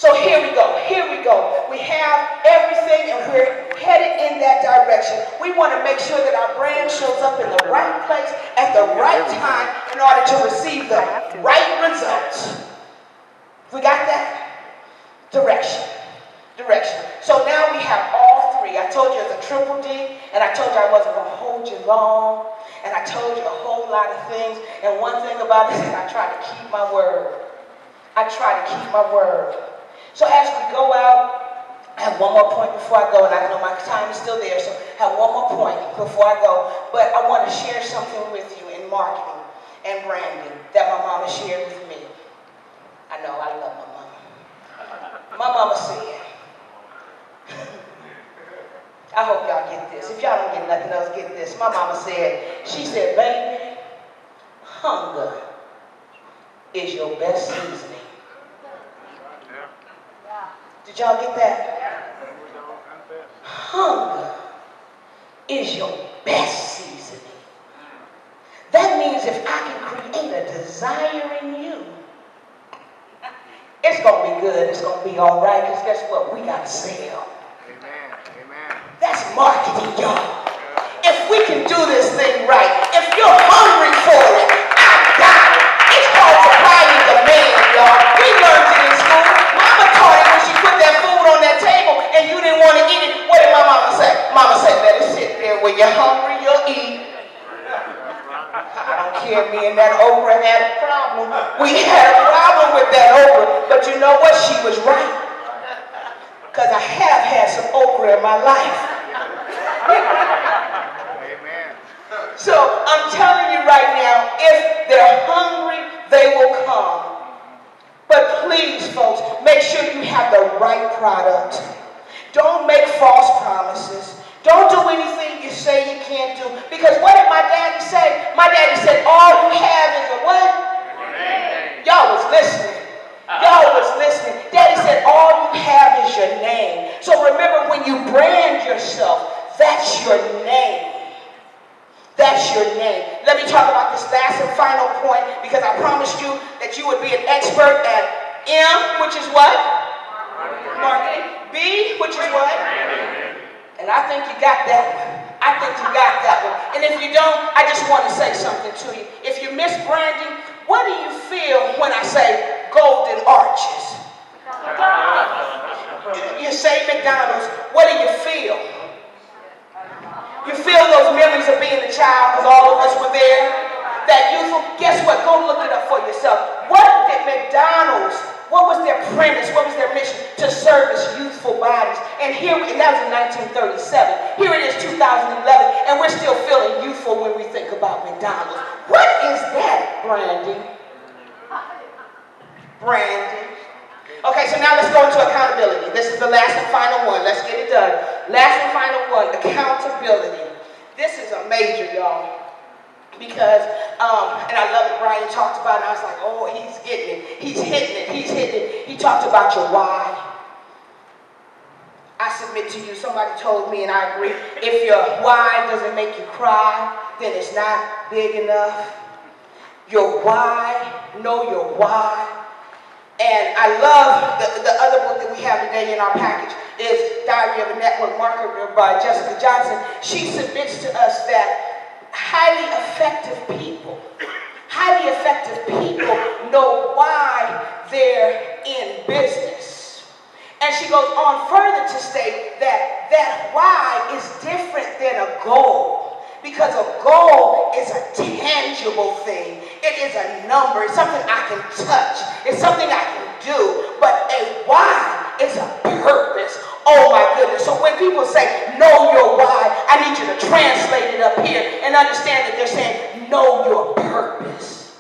So here we go, here we go. We have everything and we're headed in that direction. We want to make sure that our brand shows up in the right place at the right time in order to receive the right results. We got that? Direction. Direction. So now we have all three. I told you it's a triple D, and I told you I wasn't going to hold you long, and I told you a whole lot of things, and one thing about this is I try to keep my word. I try to keep my word. So as we go out, I have one more point before I go, and I know my time is still there, so I have one more point before I go, but I want to share something with you in marketing and branding that my mama shared with me. I know, I love my mama. My mama said, I hope y'all get this. If y'all don't get nothing else, get this. My mama said, she said, baby, hunger is your best seasoning. Did y'all get that? Hunger is your best seasoning. That means if I can create a desire in you, it's going to be good. It's going to be all right. Because guess what? We got to sell. Amen. Amen. That's marketing, y'all. If we can do this thing right, if you're hungry for it, I got it. It's called supply and demand, y'all. We learned it in school. Mama taught it when she put that food on that table and you didn't want to eat it. What did my mama say? Mama said, let it sit there. When you're hungry, you'll eat. I don't care, me and that okra had a problem. We had a problem with that okra, but you know what? She was right. Because I have had some okra in my life. Amen. So I'm telling you right now, if they're hungry, they will come. But please, folks, make sure you have the right product. Don't make false promises. Don't do anything you say you can't do. Because what did my daddy say? My daddy said, all you have is a what? Y'all was listening. Y'all was listening. Daddy said, all you have is your name. So remember, when you brand yourself, that's your name. That's your name. Let me talk about this last and final point, because I promised you that you would be an expert at M, which is what? Marketing. B, which is what? And I think you got that one. I think you got that one. And if you don't, I just want to say something to you. If you miss branding, what do you feel when I say golden arches? You say McDonald's, what do you feel? You feel those memories of being a child, because all of us were there. That youthful, guess what? Go look it up for yourself. What did McDonald's, what was their premise? What was their mission? To service youthful bodies. And that was in 1937. Here it is, 2011, and we're still feeling youthful when we think about McDonald's. What is that, branding? Branding. Okay, so now let's go into accountability. This is the last and final one. Let's get it done. Last and final one, accountability. This is a major, y'all. Because, and I love it, Brian talked about it, and I was like, oh, he's getting it. He's hitting it. He's hitting it. He talked about your why. I submit to you, somebody told me, and I agree, if your why doesn't make you cry, then it's not big enough. Your why, know your why. And I love the other book that we have today in our package is Diary of a Network Marketer by Jessica Johnson. She submits to us that highly effective people know why they're in business. And she goes on further to state that that why is different than a goal. Because a goal is a tangible thing. It is a number. It's something I can touch. It's something I can do. But a why is a purpose. Oh my goodness. So when people say, know your why, I need you to translate it up here and understand that they're saying, know your purpose.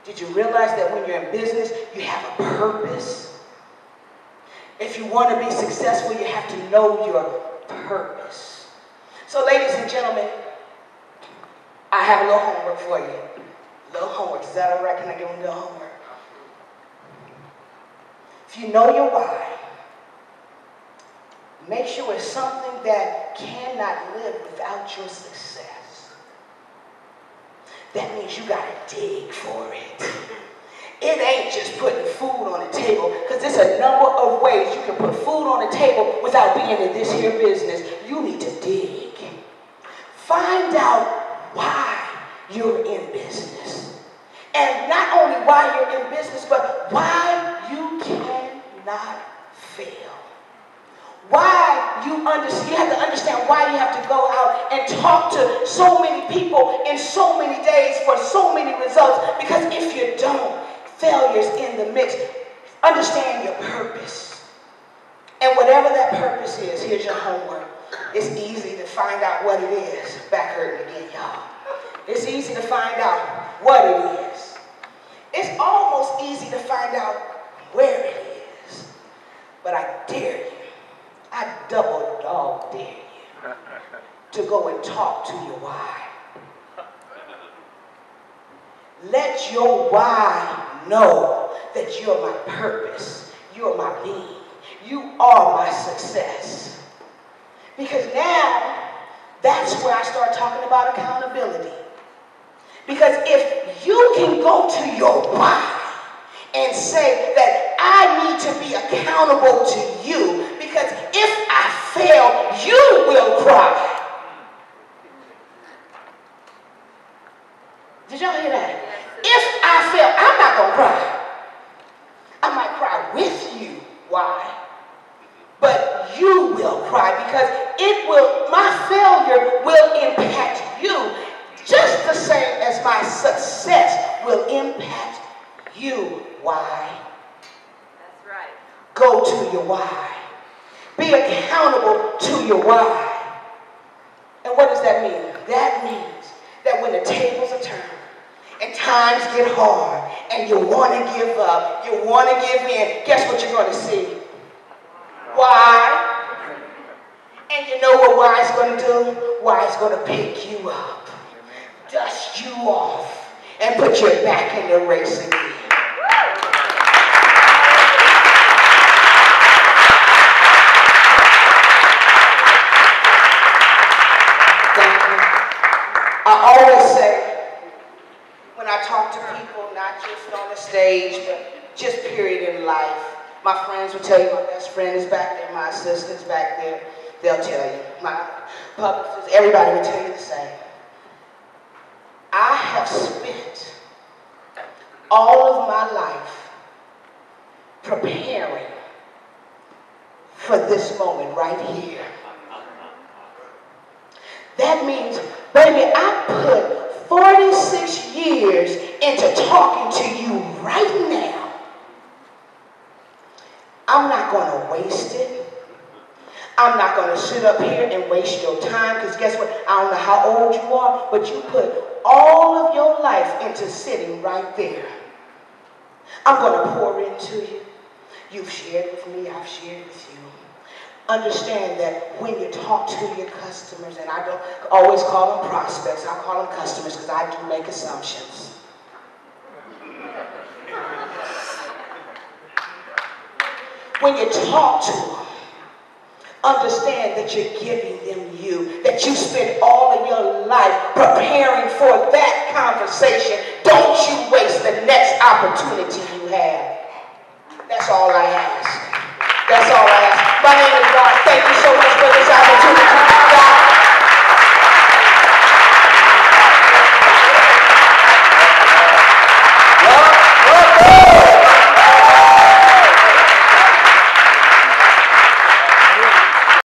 Did you realize that when you're in business, you have a purpose? If you want to be successful, you have to know your purpose. So ladies and gentlemen, I have a little homework for you. A little homework. Is that all right? Can I give them a little homework? If you know your why, make sure it's something that cannot live without your success. That means you got to dig for it. It ain't just putting food on the table. table, because there's a number of ways you can put food on the table without being in this here business. You need to dig. Find out why you're in business. And not only why you're in business, but why you cannot fail. Why you have to understand why you have to go out and talk to so many people in so many days for so many results. Because if you don't, failure's in the mix. Understand your purpose. And whatever that purpose is, here's your homework. It's easy to find out what it is. Back hurting again, y'all. It's easy to find out what it is. It's almost easy to find out where it is. But I dare you, I double dog dare you to go and talk to your why. Let your why know that you're my purpose. You're my being. You are my success. Because now, that's where I start talking about accountability. Because if you can go to your why and say that I need to be accountable to you, because if I fail, you will cry. Did y'all hear that? If I fail, I'm not going to cry. I might cry with you. Why? But you will cry because my failure will impact you just the same as my success will impact you. Why? That's right. Go to your why. Be accountable to your why. And what does that mean? That means that when the tables are turned and times get hard and you want to give up, you want to give in, guess what you're going to see? Why? And you know what why is going to do? Why is going to pick you up, dust you off, and put you back in the race again. I always say, when I talk to people, not just on the stage, but just period in life, my friends will tell you, my best friend is back there, my assistant's back there, they'll tell you, my publicist, everybody will tell you the same. I have spent all of my life preparing for this moment right here. That means, baby, I put 46 years into talking to you right now. I'm not going to waste it. I'm not going to sit up here and waste your time because guess what? I don't know how old you are, but you put all of your life into sitting right there. I'm going to pour into you. You've shared with me. I've shared with you. Understand that when you talk to your customers, and I don't always call them prospects, I call them customers because I do make assumptions. When you talk to them, understand that you're giving them you, that you spend all of your life preparing for that conversation. Don't you waste the next opportunity you have. That's all I ask. That's all I ask. My name is God. Thank you so much for this opportunity.